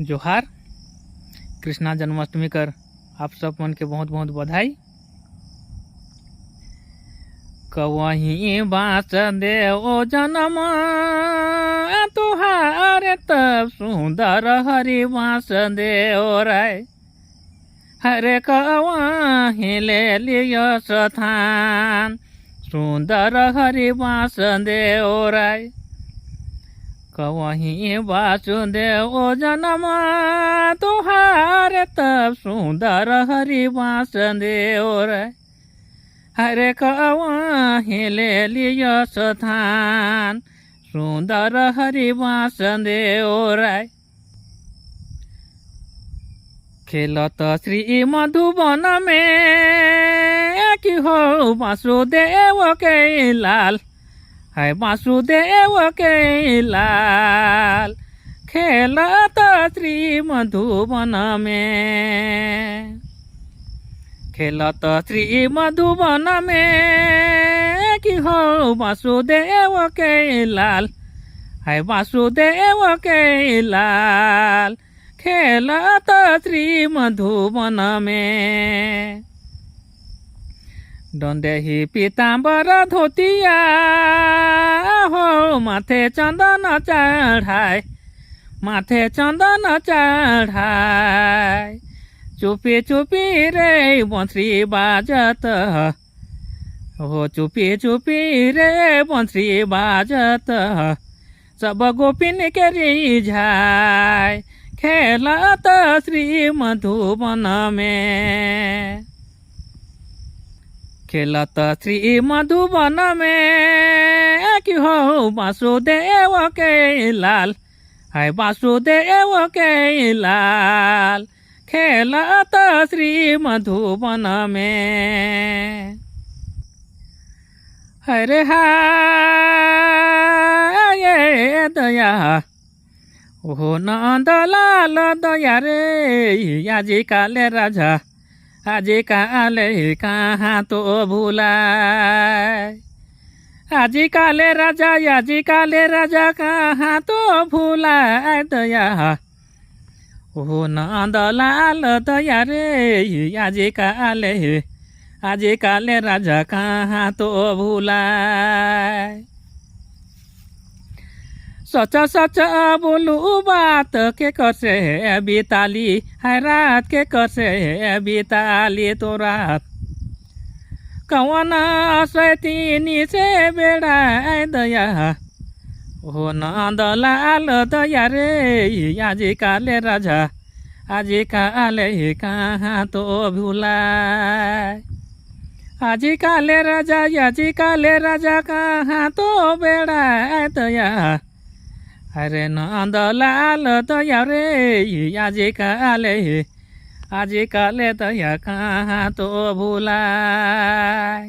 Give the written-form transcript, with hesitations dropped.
जोहार। कृष्णा जन्माष्टमी कर आप सब मन के बहुत बहुत बधाई। कवहीं बास देव जन्म तुहार तब सुंदर हरि बास देव राय। हरे कवहीं ले लियो स्थान सुंदर हरि बास देव राय। कवहीं वासुदेव जन्म तुहार तब सुंदर हरि वासुदेव राय। हरे कवहीं ले लियो स्थान सुंदर हरि वासुदेव राय। खेलत श्री मधुबन में कि हो वासुदेव के लाल। है वासुदेव के लाल खेलत श्री मधुबन में। खेलत श्री मधुबन में कि हो वासुदेव के लाल। है वासुदेव के लाल खेलत श्री मधुबन में। दंदेही पीताम्बर धोतिया हो माथे चंदन चढ़ाए। माथे चंदन चढ़ाए चुपी चुपी रे बंसरी बाजत हो। चुपी चुपी रे बंसरी बाजत सब गोपिन के रिझाए। खेलत श्री मधुबन में। खेलत श्री मधुबन में कि हो वासुदेव के लाल। है वासुदेव के लाल खेलत श्री मधुबन में। हरे हाय दया ओ नंद लाल दया रे। आजी काले राजा आजी काले कहाँ तो भूलाए। आजी काले राजा कहाँ तो भूलाए दया ओ नंद लाल दया रे। आजी काले राजा कहाँ तो भूलाए। सच सच बोलू बात के कसे बीताली है रात के कसे बीताली तो रात। कौन सैतीनी से बेड़ा दया ओ नंद लाल दया रे। आजी काले कहाँ तो भूलाए। आजी काले राजा कहाँ तो बेड़ा दया। हरे नंद लाल दया रे। आजी काले दया कहाँ तो भूलाए।